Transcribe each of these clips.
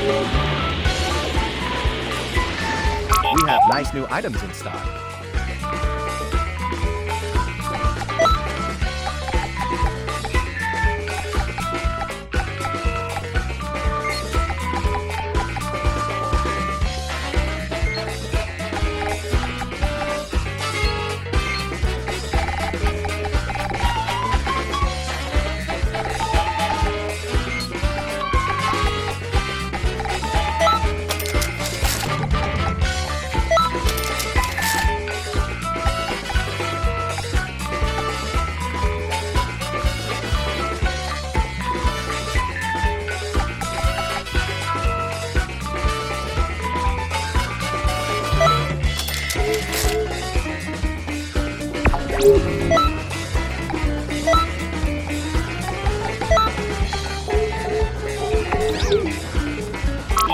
We have nice new items in stock.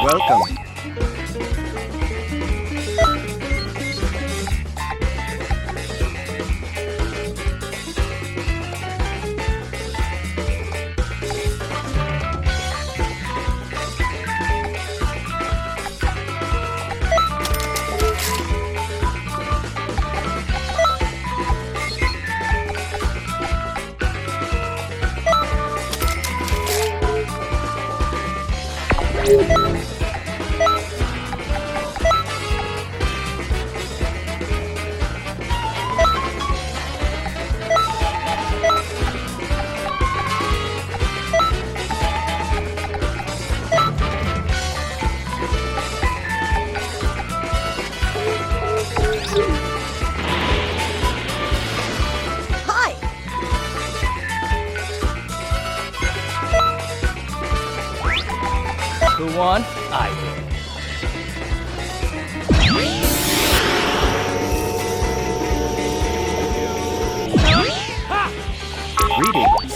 Welcome. Who won? I did. Greetings.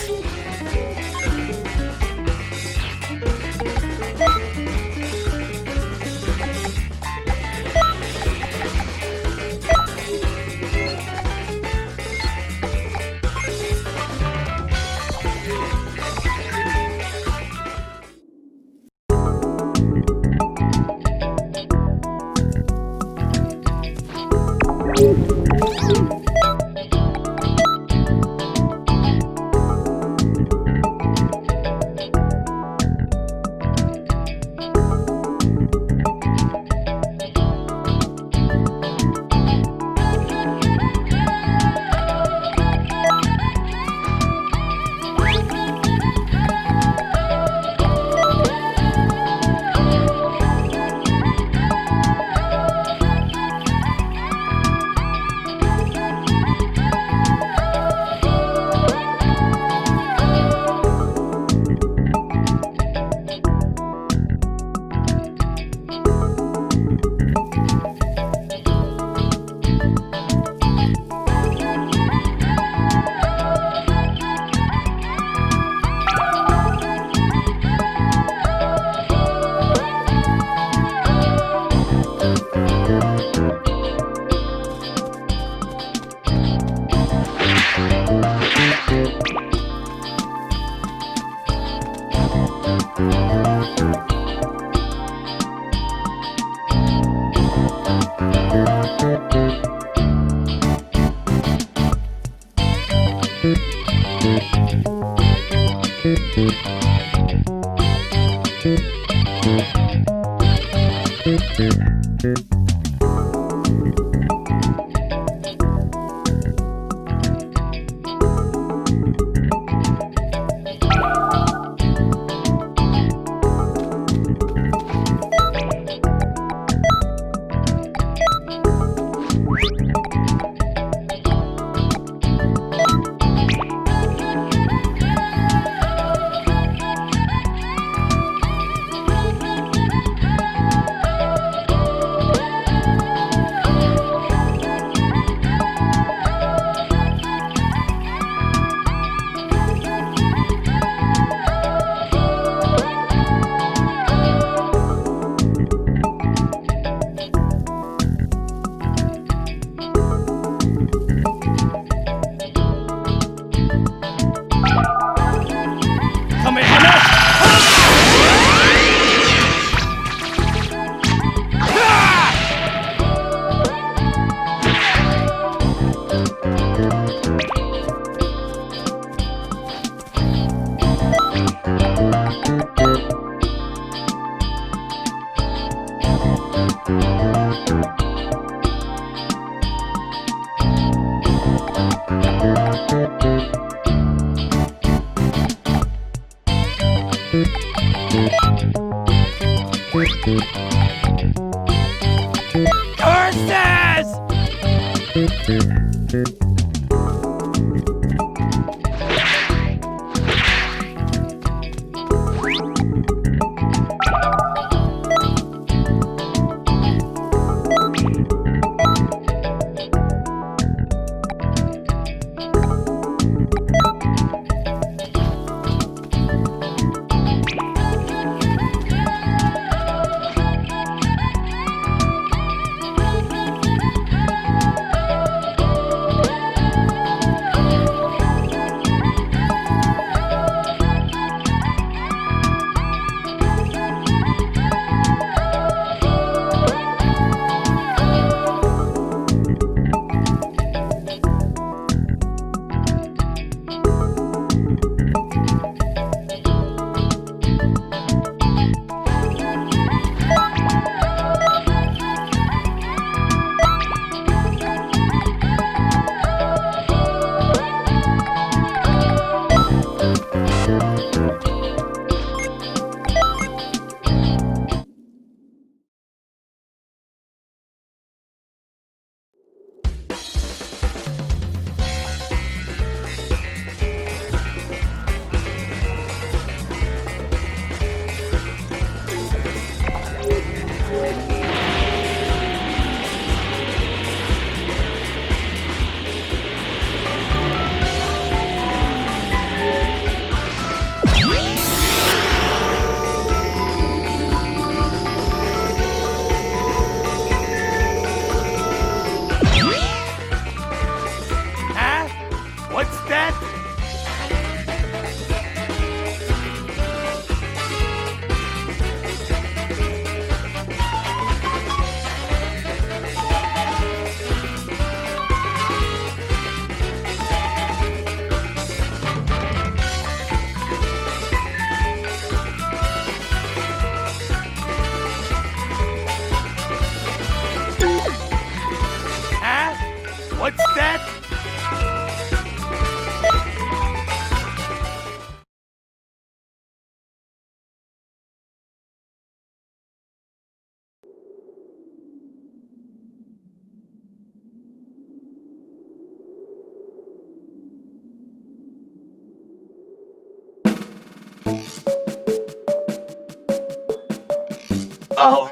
Oh,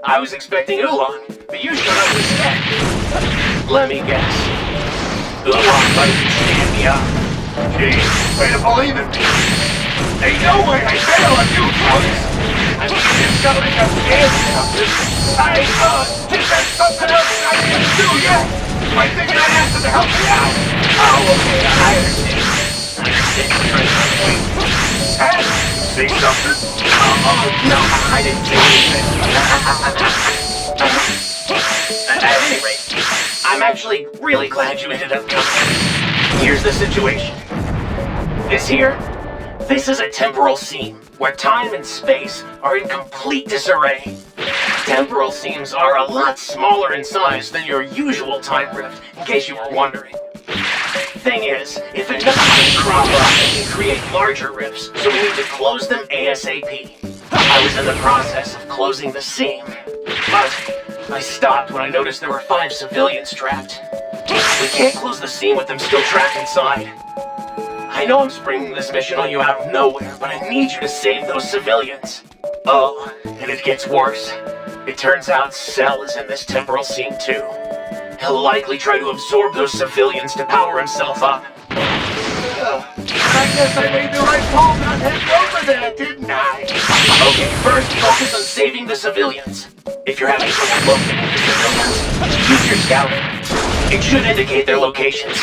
I was expecting Oolong, but you showed up instead. Let me guess. Oolong might stand me up. Gee, way to believe in me. Ain't no way I fail on you, Thomas. I'm discovering I'm scared of something. Just had something else I didn't do yet. I thinking I'd ask them to help me out. Oh, okay, I understand. Say something? Oh, no, I didn't say anything. At any rate, I'm actually really glad you ended up coming. Here's the situation. This is a temporal seam, where time and space are in complete disarray. Temporal seams are a lot smaller in size than your usual time rift, in case you were wondering. Thing is, if enough can crop up, they can create larger rifts, so we need to close them ASAP. I was in the process of closing the seam, but I stopped when I noticed there were 5 civilians trapped. We can't close the seam with them still trapped inside. I know I'm springing this mission on you out of nowhere, but I need you to save those civilians. Oh, and it gets worse. It turns out Cell is in this temporal seam too. He'll likely try to absorb those civilians to power himself up. I guess I made the right call not heading over there, didn't I? Okay, first focus on saving the civilians. If you're having trouble locating the civilians, use your scouting. It should indicate their locations.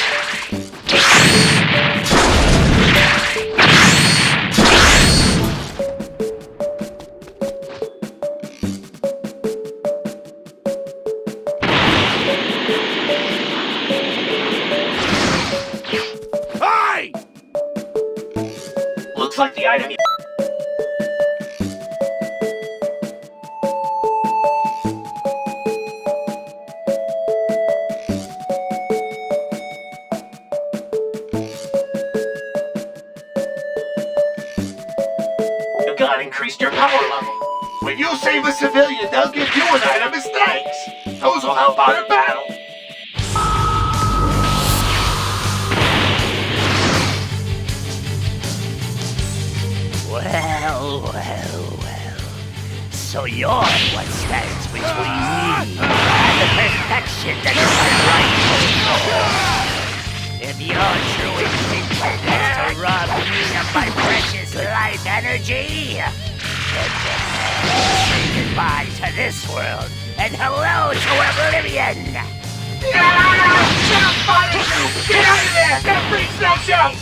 Looks like the item. When you save a civilian, they'll give you an item as thanks. Those will help out in battle. Well. So you're what stands between me and the perfection that is my rightful goal. If your true intention is to rob me of my precious life energy, then say goodbye to this world and hello to oblivion! Get out of there! That freak's no joke!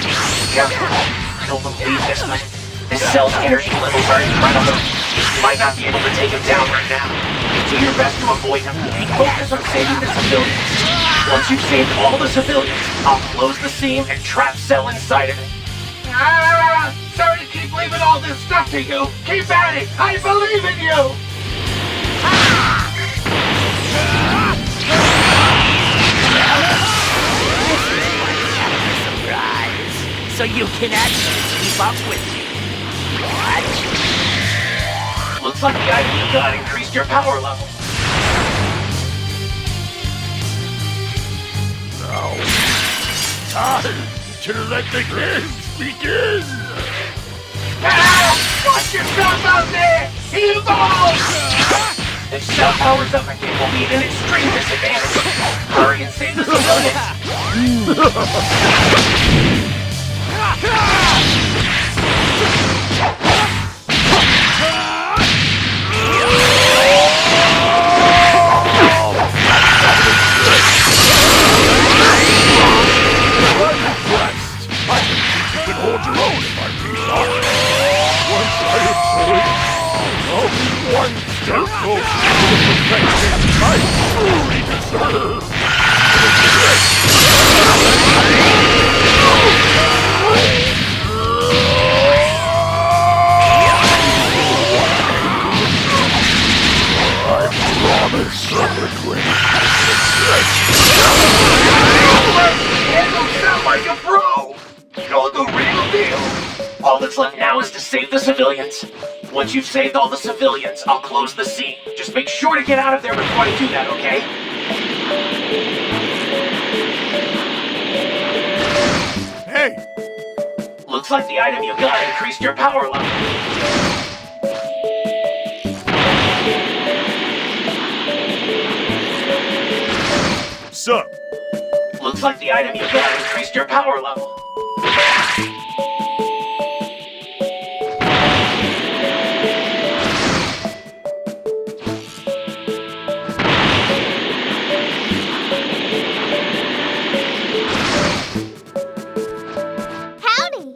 I don't believe this, but this cell's energy levels are incredible. You might not be able to take him down right now. Do your best to avoid him. Focus on saving the civilians. Once you've saved all the civilians, I'll close the seam and trap Cell inside of it. Sorry to keep leaving all this stuff to you. Keep at it. I believe in you. Surprise! So you can actually keep up with me. What? Looks like the item you got increased your power level. Time to let the games begin! Watch yourself out there! Evolve! If Cell powers up again, we'll be at an extreme disadvantage. Hurry and save the civilians! Hold your own if I be sorry. Once I avoid, I'll be one step closer to the perfection I truly deserve. I promise something. It don't sound like a pro! You're the real deal! All that's left now is to save the civilians. Once you've saved all the civilians, I'll close the seam. Just make sure to get out of there before I do that, okay? Hey! Looks like the item you got increased your power level. Sup? Looks like the item you got increased your power level. Howdy!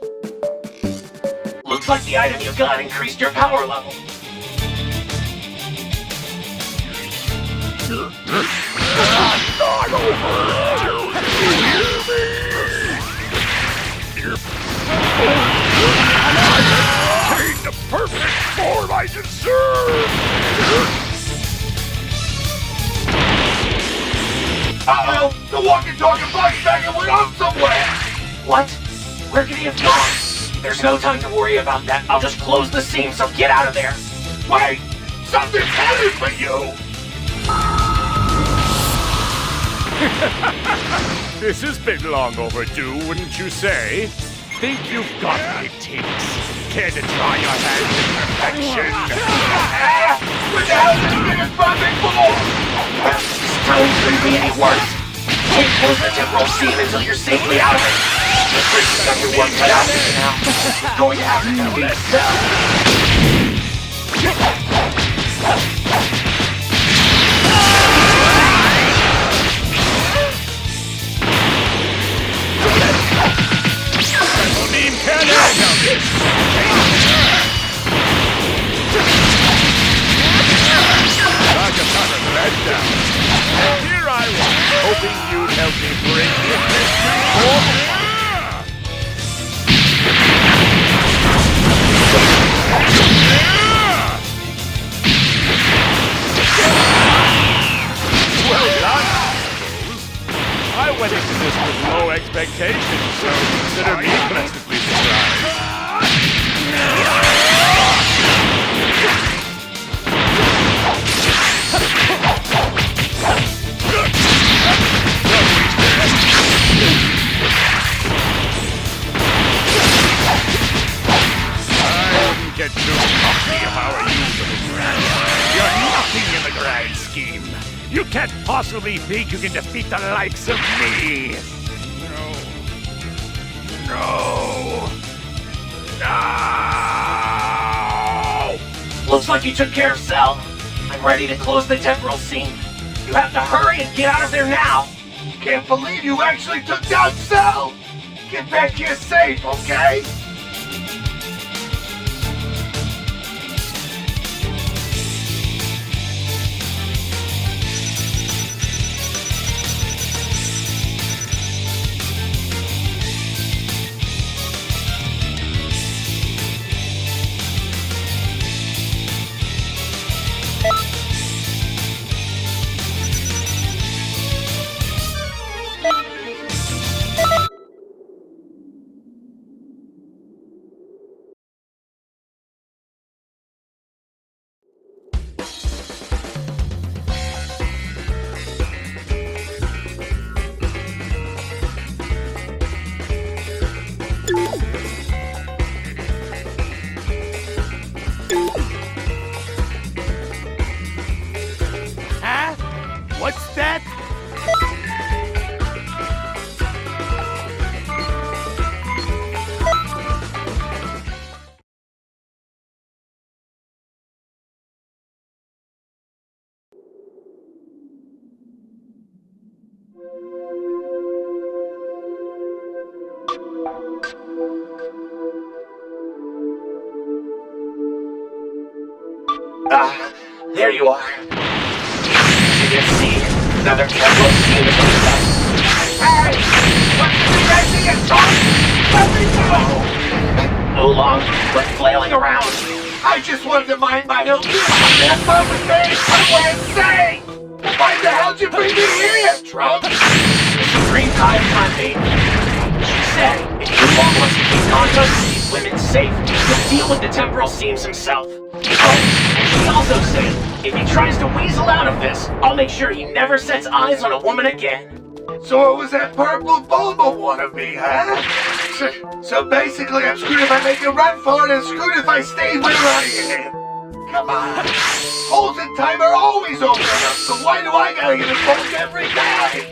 Looks like the item you got increased your power level. The perfect form I deserve! Uh-oh! The walkie-talkie bug's back and went off somewhere! What? Where could he have gone? There's no time to worry about that. I'll just close the seam, so get out of there. Wait! Something's headed for you! This has been long overdue, wouldn't you say? Think you've got what it takes? Care to try your hand at perfection? What the hell is this thing buzzing for? This time couldn't be any worse. Can't close the temporal seam until you're safely out of it. The creature's got your work cut out for you now. You're going to have to complete a cell. Here I was, hoping you'd help me bring this mystery forward. Well done, I suppose. I went into this with low expectations, so consider me pleasantly surprised. You can't possibly think you can defeat the likes of me! No! No! Looks like you took care of Cell. I'm ready to close the temporal seam. You have to hurry and get out of there now. Can't believe you actually took down Cell! Get back here safe, okay? Huh? What's that? There you are. You can see another temporal seam is on the back. Hey! What's the directing and talk? Let me go! No longer, but flailing around. I just wanted to mind my own business. Have fun with me! That's what I'm saying! Why the hell did you bring me here, Trump? Supreme Time baby. She said, if your mom wants to keep contact with these women safe, he'll deal with the temporal seams himself. Oh, and she also said, if he tries to weasel out of this, I'll make sure he never sets eyes on a woman again. So it was that purple Bulma one of me, huh? So basically I'm screwed if I make a run for it and screwed if I stay where I am. Come on. Holes in time are always open up, so why do I gotta get involved every time?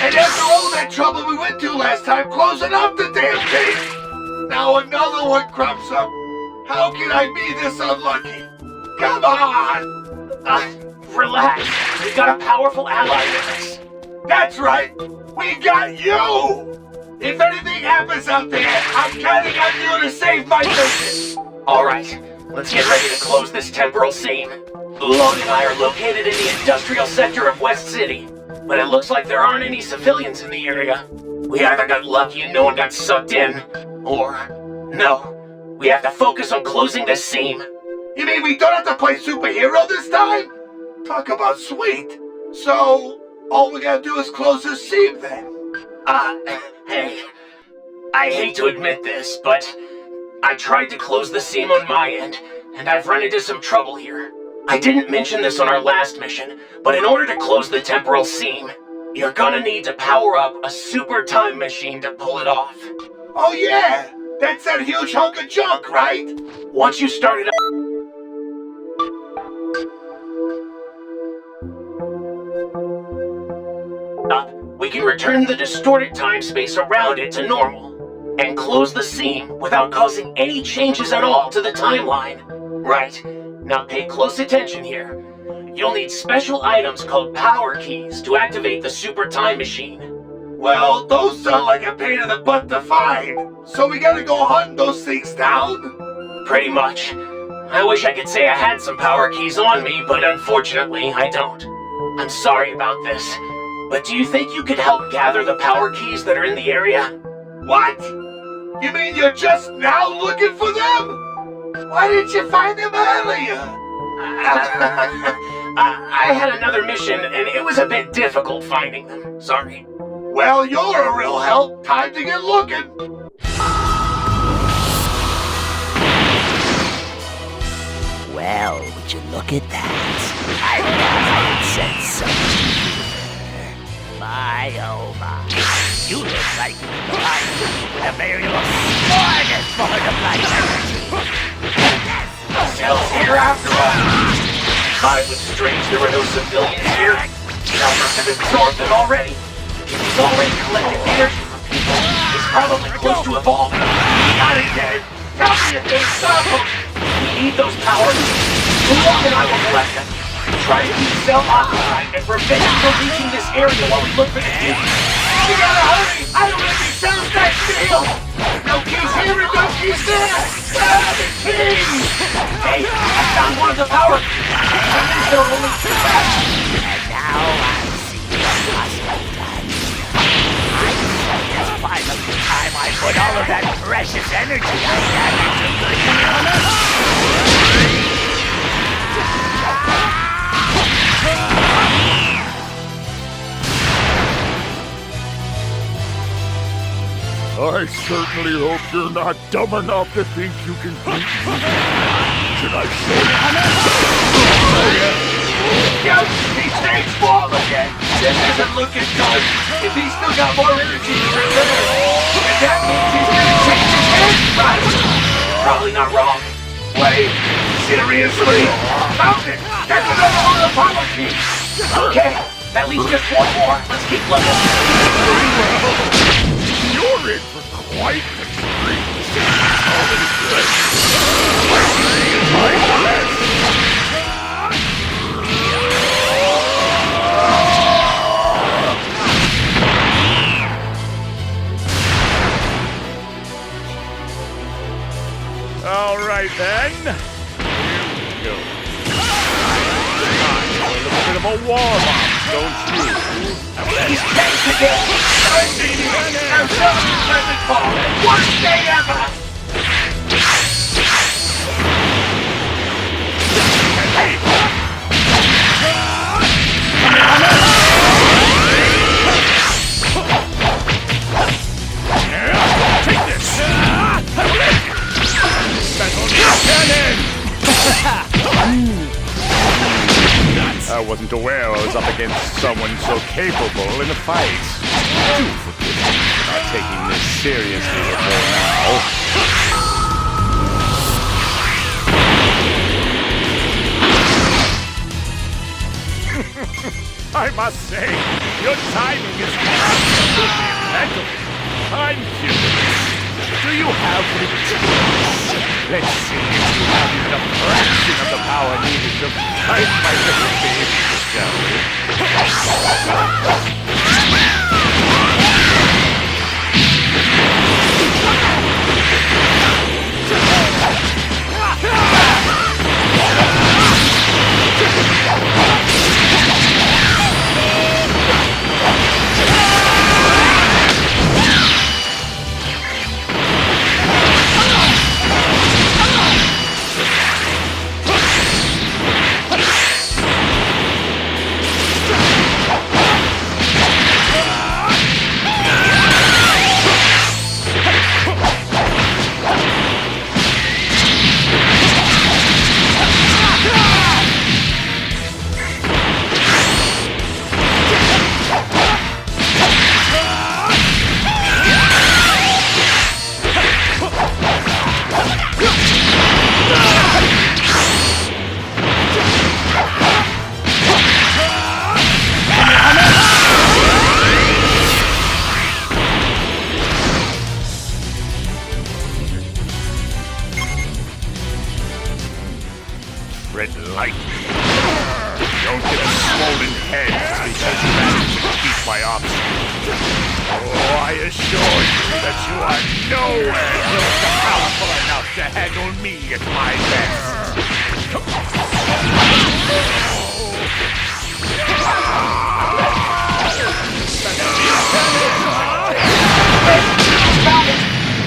And after all that trouble we went to last time closing up the damn thing, now another one crops up. How can I be this unlucky? Come on! Relax. We've got a powerful ally with us. That's right! We got you! If anything happens out there, I'm counting on you to save my mission! Alright, let's get ready to close this temporal seam. Oolong and I are located in the industrial sector of West City, but it looks like there aren't any civilians in the area. We either got lucky and no one got sucked in, or no. We have to focus on closing this seam. You mean we don't have to play superhero this time? Talk about sweet. So, all we gotta do is close this seam then? Hey. I hate to admit this, but I tried to close the seam on my end, and I've run into some trouble here. I didn't mention this on our last mission, but in order to close the temporal seam, you're gonna need to power up a super time machine to pull it off. Oh yeah! That's that huge hunk of junk, right? Once you start it up, we can return the distorted time-space around it to normal, and close the seam without causing any changes at all to the timeline. Right, now pay close attention here. You'll need special items called power keys to activate the super time machine. Well, those sound like a pain in the butt to find. So we gotta go hunt those things down? Pretty much. I wish I could say I had some power keys on me, but unfortunately I don't. I'm sorry about this, but do you think you could help gather the power keys that are in the area? What? You mean you're just now looking for them? Why didn't you find them earlier? I had another mission, and it was a bit difficult finding them. Sorry. Well, you're a real help. Time to get looking. Well, would you look at that? I thought I'd said something. My, oh my. You look like you combined with a very smorgasbord of life energy. Cell's here after all. Thought it was strange there were no civilians here. Cell must have absorbed it already. If he's already collected energy from people, he's probably close to evolving. Got it, Dad. Tell me if they stop him. We need those powers. Oolong and I will collect them. Try to keep Cell occupied and prevent him from reaching this area while we look for the key. You gotta hurry. I don't want to be cells that steal. No keys here and no keys there. The keys. Hey, I found one of the power keys. That means there are only two left. And now I see what must be done. I think it's finally time I put all of that precious energy I gathered to good use. I certainly hope you're not dumb enough to think you can beat me. Should I say? Yep, he's stage 4 again. This isn't looking good. If he's still got more energy to reserve, and that means he's gonna change his head, right? Probably not wrong. Wait, seriously? Found it! There's another one of the power keys! Okay, that leaves just one more. Let's keep looking. You're in for quite the treat. All right then. Here we go. A little bit of a warm-up, don't you? He's changed again. I'm meeting I'm telling you, present fall, worst day ever! Take this! That's only a cannon! I wasn't aware I was up against someone so capable in a fight. Do forgive me for not taking this seriously before now. I must say, your timing is absolutely impeccable. I'm curious. Do you have the tools? Let's see if you have even a fraction of the power needed to fight my little baby, shall we? Red lightning. Don't get a swollen head because you managed to keep my obstacle. Oh, I assure you that you are nowhere close to powerful enough to handle me at my best.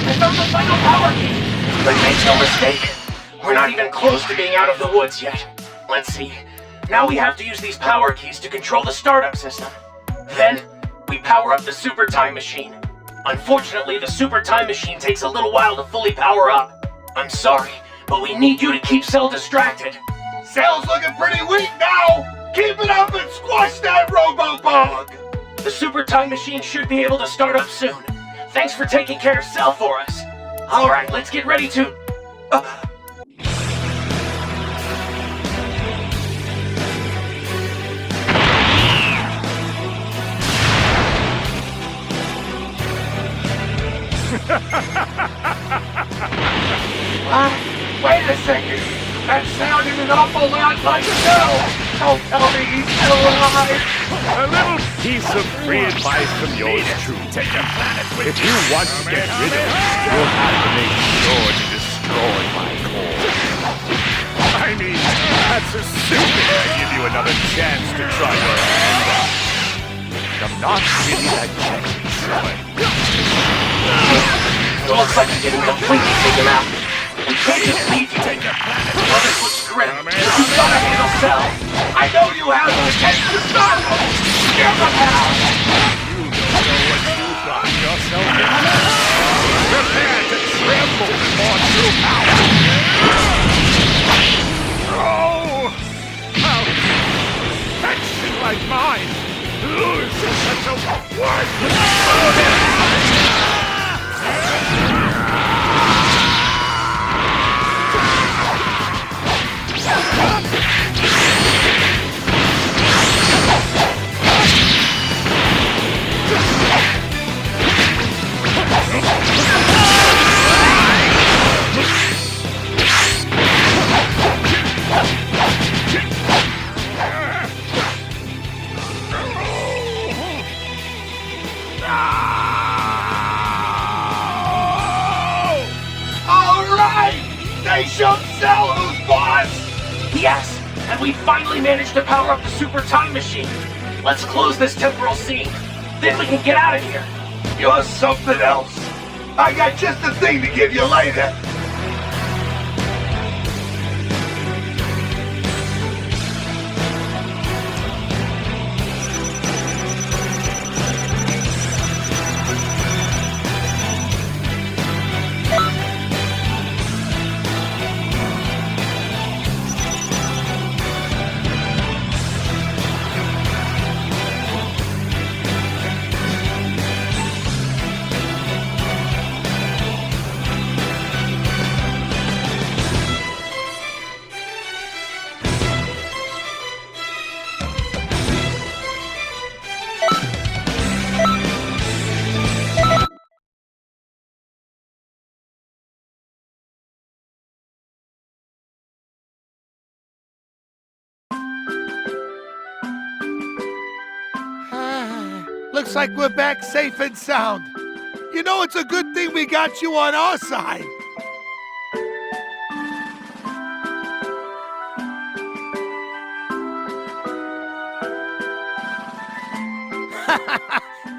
I found the final power key. But make no mistake, we're not even close to being out of the woods yet. Let's see. Now we have to use these power keys to control the startup system. Then, we power up the super time machine. Unfortunately, the super time machine takes a little while to fully power up. I'm sorry, but we need you to keep Cell distracted. Cell's looking pretty weak now! Keep it up and squash that robo-bug! The super time machine should be able to start up soon. Thanks for taking care of Cell for us. Alright, let's get ready to... not myself! Don't tell me he's still alive! A little piece of free advice from yours truly. If you want to get rid of me, you'll have to make sure to destroy my core. I mean, that's assuming I give you another chance to try your hand out. I'm not really that gentle, sure. It looks like you didn't completely take him out. We can't just leave you. Well, this looks grim. You've got to handle Cell. I know you have the intention to stop him! Give him out! You don't know what you've gotten yourself into. Prepare to tremble before true power. Oh! How affection like mine loses such a worthless Alright! They showed Cell who's boss! Yes, and we finally managed to power up the super time machine. Let's close this temporal scene. Then we can get out of here. You're something else. I got just the thing to give you later. Looks like we're back safe and sound. You know, it's a good thing we got you on our side.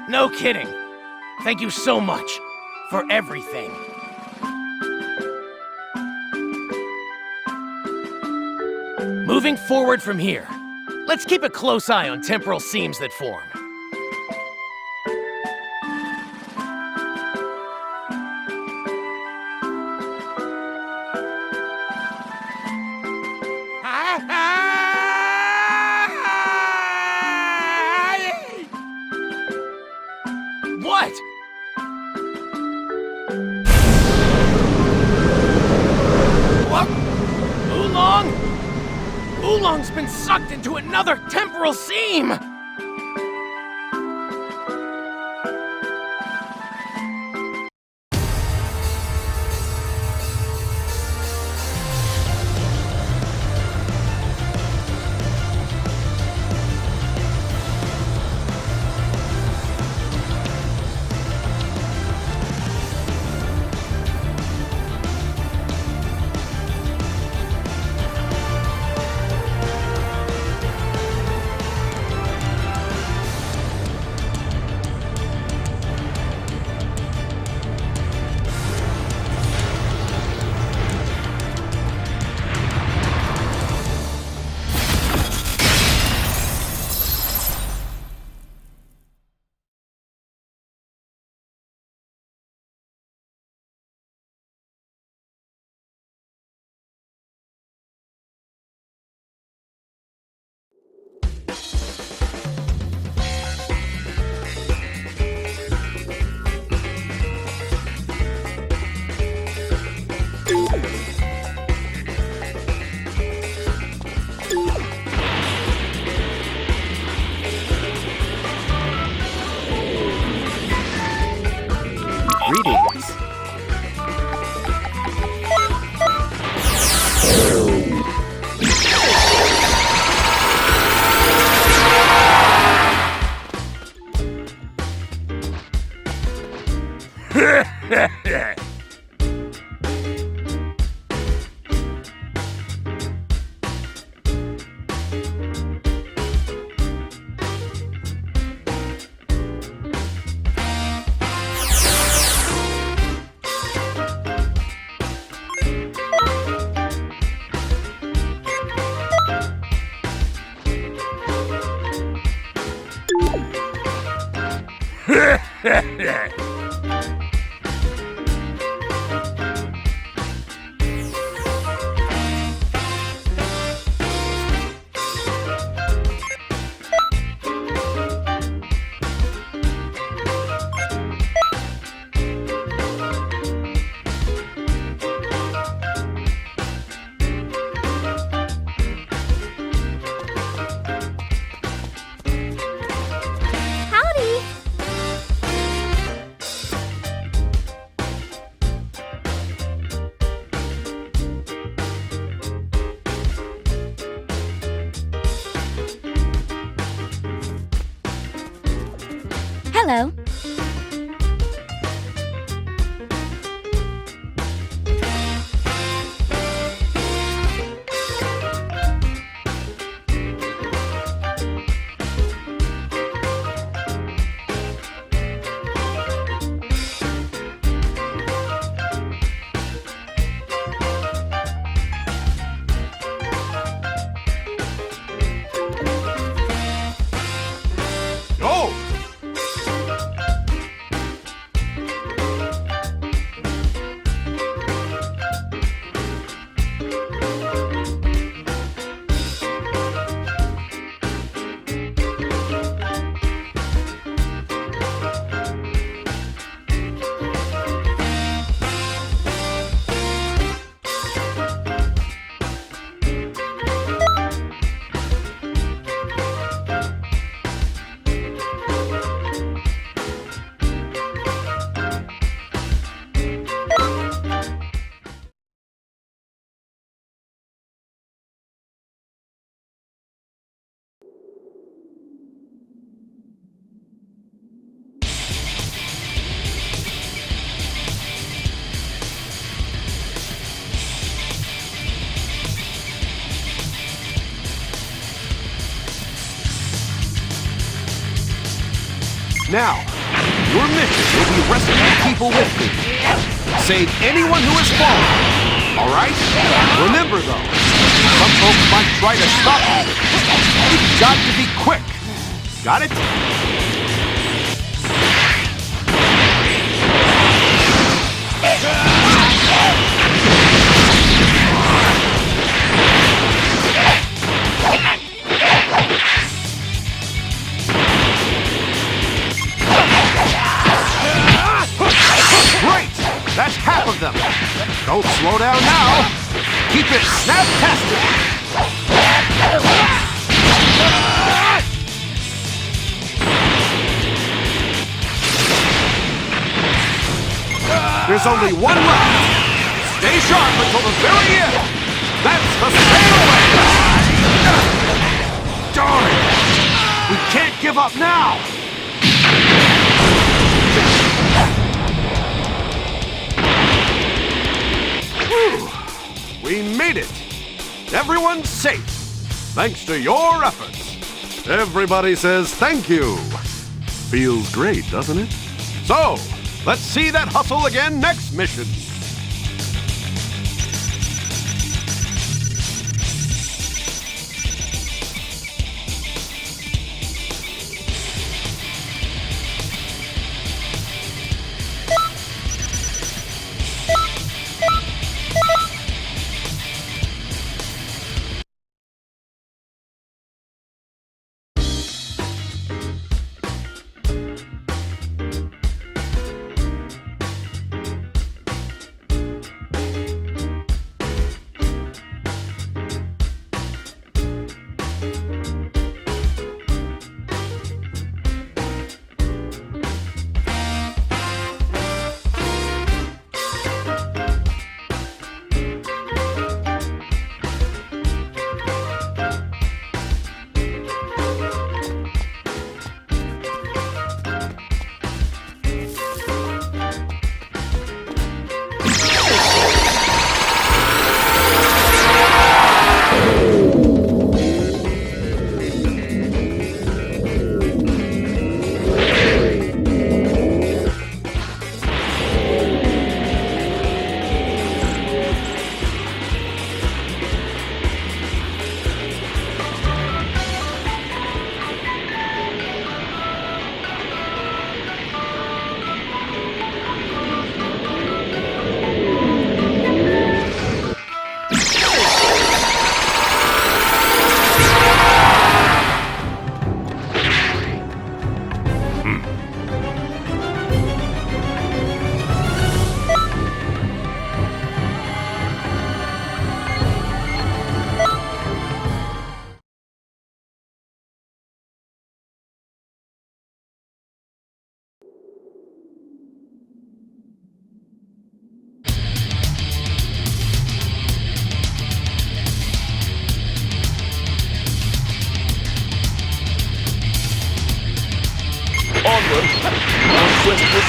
No kidding. Thank you so much for everything. Moving forward from here, let's keep a close eye on temporal seams that form. What? What? Oolong? Oolong's been sucked into another temporal seam! Howdy! Hello. Go! Now, your mission will be rescue people with me. Save anyone who has fallen. All right? Remember, though, some folks might try to stop you. You've got to be quick. Got it? Great! That's half of them. Don't slow down now. Keep it snap-tastic. There's only one left. Stay sharp until the very end. That's the sailaway. Darn it! We can't give up now. Whew. We made it. Everyone's safe. Thanks to your efforts. Everybody says thank you. Feels great, doesn't it? So, let's see that hustle again next mission.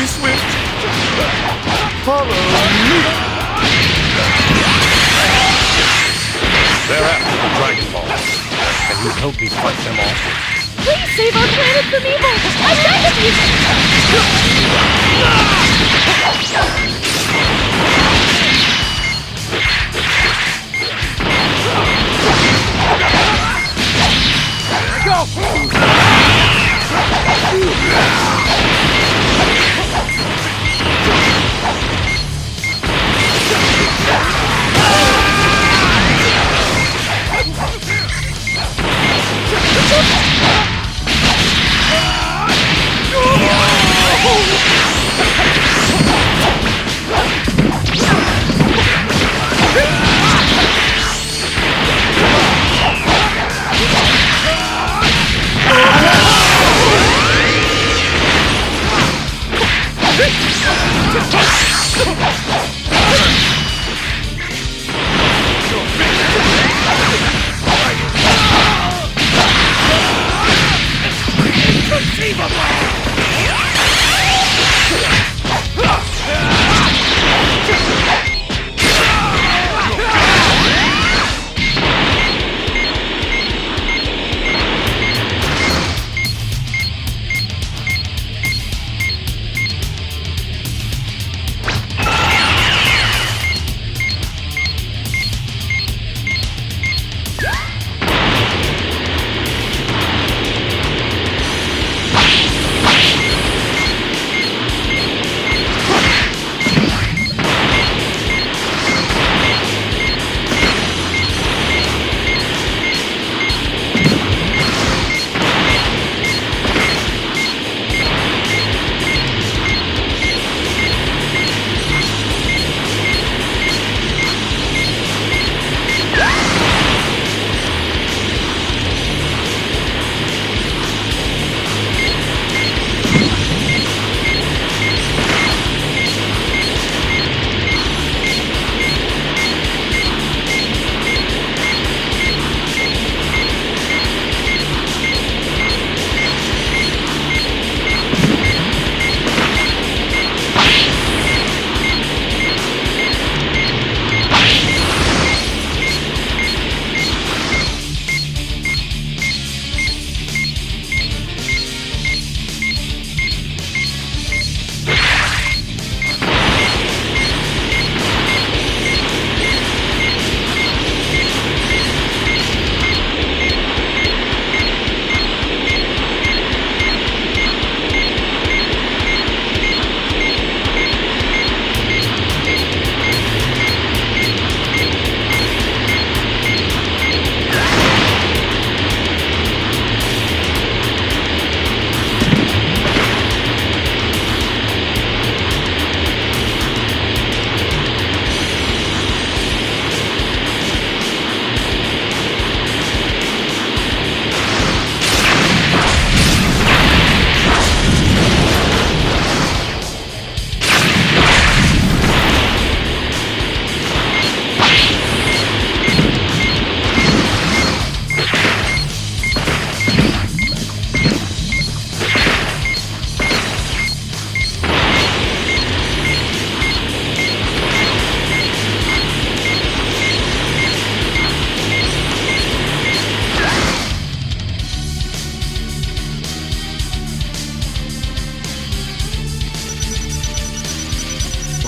Be swift. Follow me. They're after the Dragon Balls. Can you help me fight them off? Please save our planet from evil! I beg of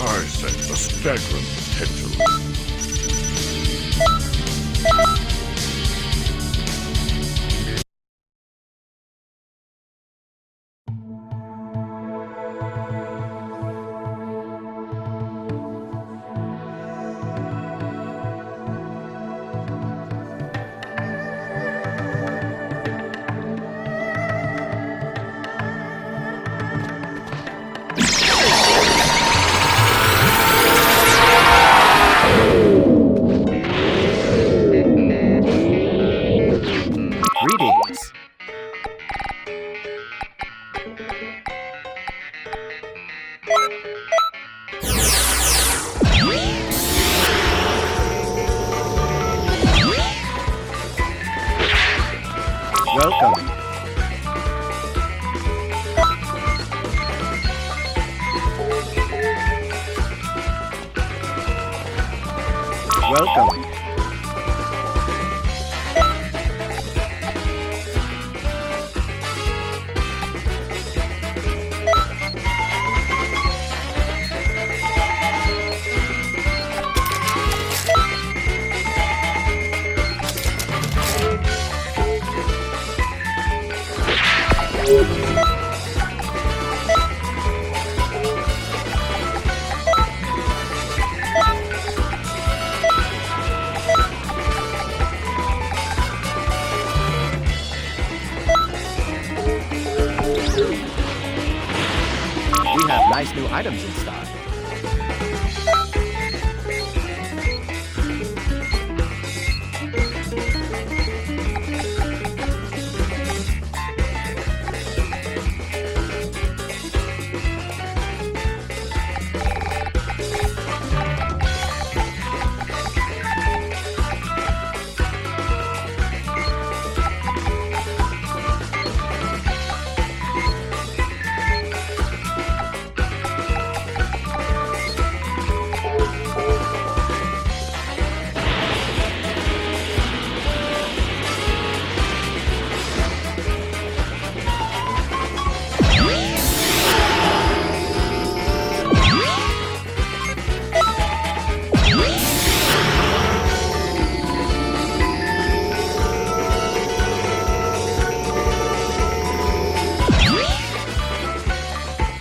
I sense a staggering potential. Greetings. Welcome. Welcome. We have nice new items in stock.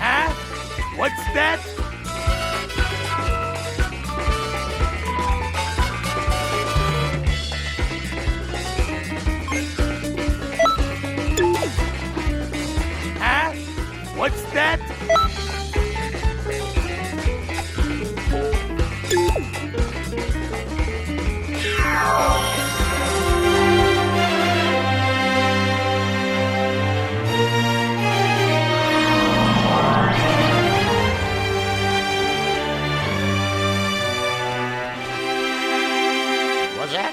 Huh? What's that? Huh? What's that? What's that?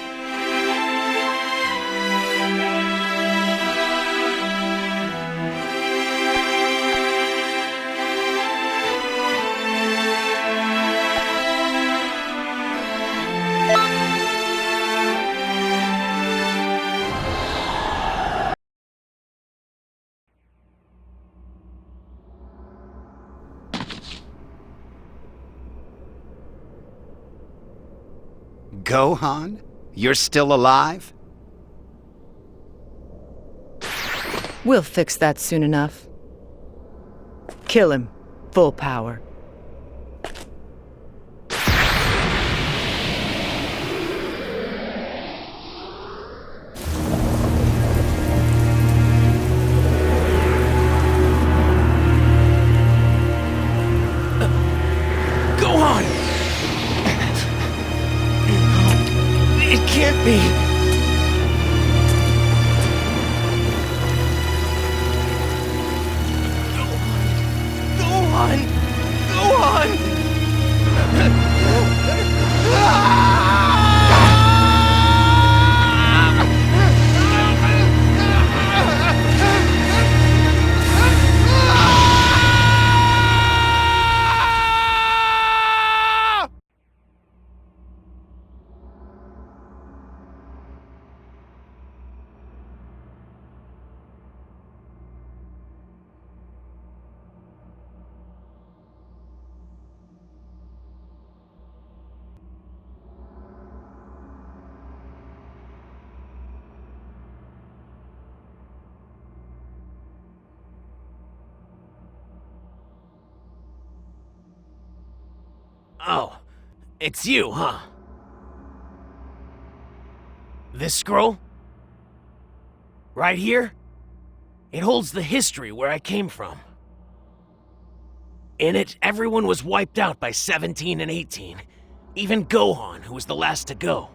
Gohan? You're still alive? We'll fix that soon enough. Kill him. Full power. Gohan! It can't be. Gohan! Gohan! Oh, it's you, huh? This scroll? Right here? It holds the history where I came from. In it, everyone was wiped out by 17 and 18. Even Gohan, who was the last to go.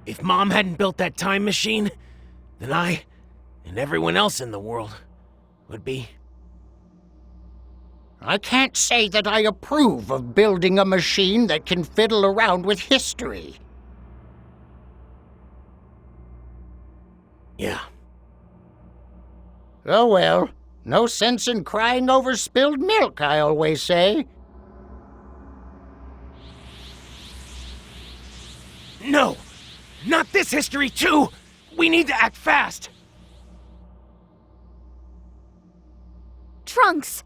If Mom hadn't built that time machine, then I, and everyone else in the world, would be... I can't say that I approve of building a machine that can fiddle around with history. Yeah. Oh well, no sense in crying over spilled milk, I always say. No! Not this history, too! We need to act fast! Trunks!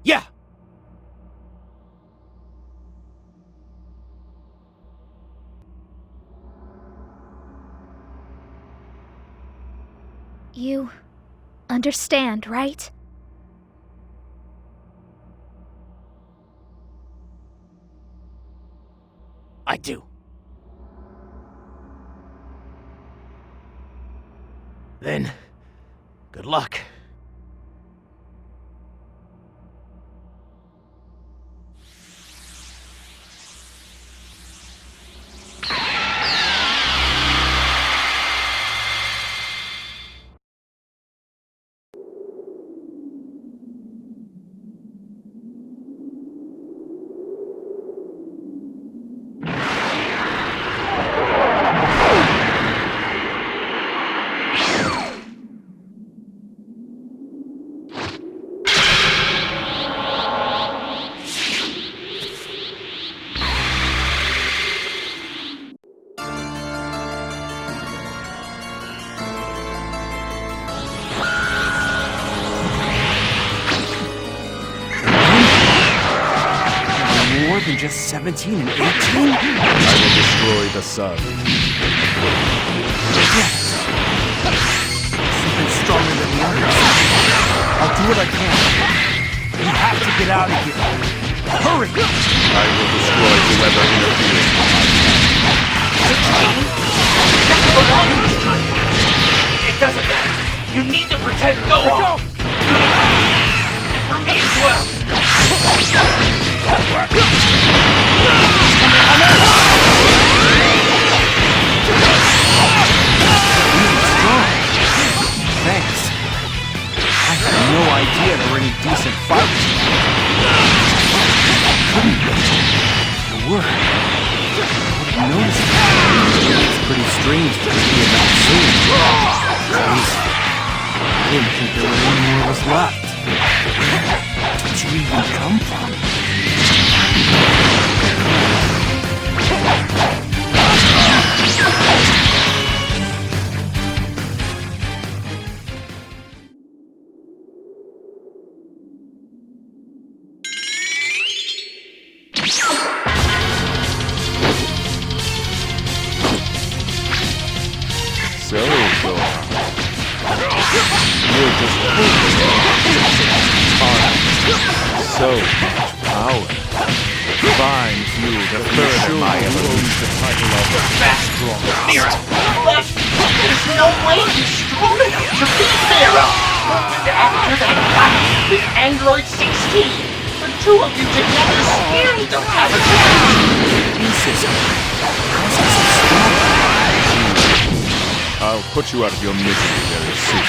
Yeah! You understand, right? I do. Then, good luck. More than just 17 and 18? I will destroy the sun. Yes. Something stronger than the others. I'll do what I can. We have to get out of here. Hurry! I will destroy whoever interferes. 16? That's the longest time. It doesn't matter. You need to pretend Go-On. For me as well. Thanks. I had no idea there were any decent fighters. Couldn't be. There were. I wouldn't notice it. It's pretty strange to be about soon. Crazy. I didn't think there were any more of us left. Where did you even come from? So, Gohan, you're just so much power. Fine fuel to further my evolution. The title of the strong. Mira, there's no way he's strong enough to beat Pharaoh. And after that fight with Android 16, the two of you together still don't have a chance. I'll put you out of your misery very soon.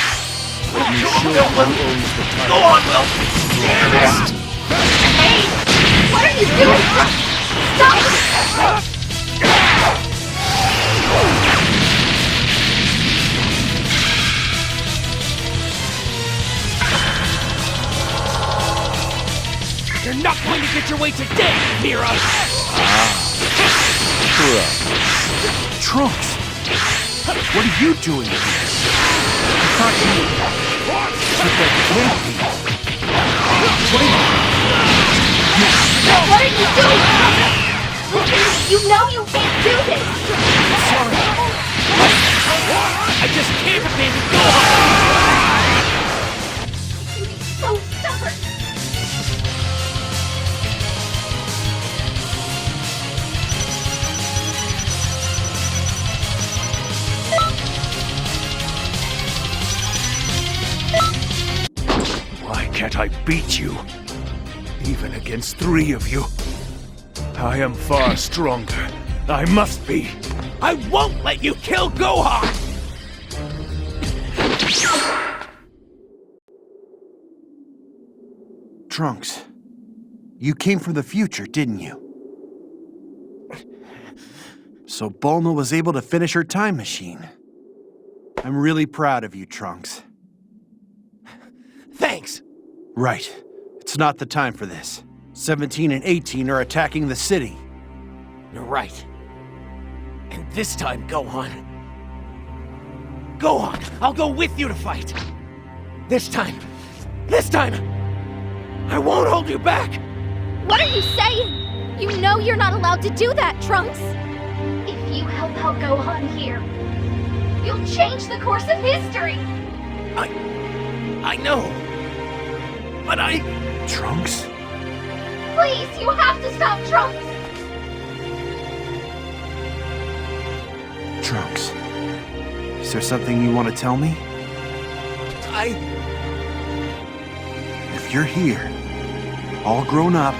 Let me show you who owns the title. Go on, Will. Hey! What are you doing? Stop! You're not going to get your way today, Mira! Trunks! What are you doing here? I thought you... But that can't be. What are you doing? You know you can't do this! I'm sorry. I just can't abandon Gohan! You're so stubborn! Why can't I beat you? Even against 3 of you. I am far stronger. I must be. I won't let you kill Gohan! Trunks, you came from the future, didn't you? So Bulma was able to finish her time machine. I'm really proud of you, Trunks. Right. It's not the time for this. 17 and 18 are attacking the city. You're right. And this time, Gohan. Gohan, I'll go with you to fight. This time, I won't hold you back. What are you saying? You know you're not allowed to do that, Trunks. If you help out Gohan here, you'll change the course of history. I know. But Trunks? Please, you have to stop Trunks. Trunks. Is there something you want to tell me? If you're here, all grown up,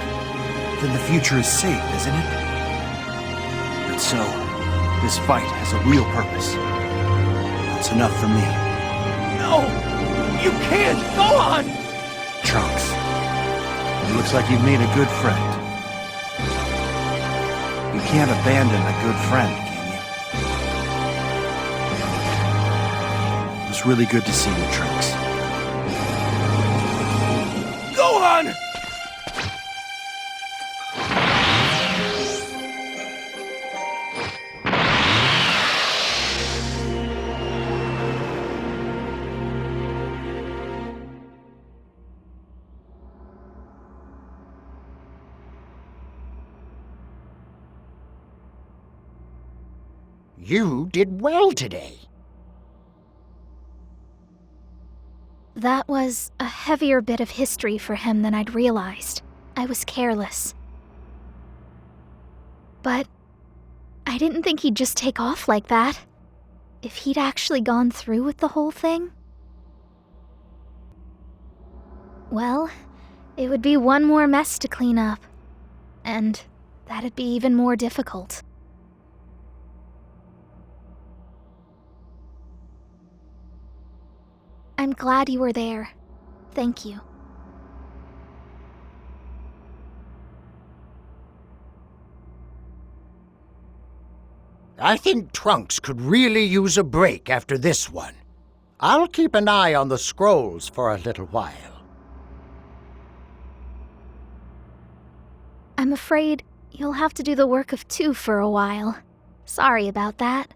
then the future is safe, isn't it? And so, this fight has a real purpose. That's enough for me. no, you can't. Go on. Trunks. It looks like you've made a good friend. You can't abandon a good friend, can you? It was really good to see you, Trunks. Go on. You did well today. That was a heavier bit of history for him than I'd realized. I was careless. But I didn't think he'd just take off like that. If he'd actually gone through with the whole thing, well, it would be one more mess to clean up. And that'd be even more difficult. I'm glad you were there. Thank you. I think Trunks could really use a break after this one. I'll keep an eye on the scrolls for a little while. I'm afraid you'll have to do the work of two for a while. Sorry about that.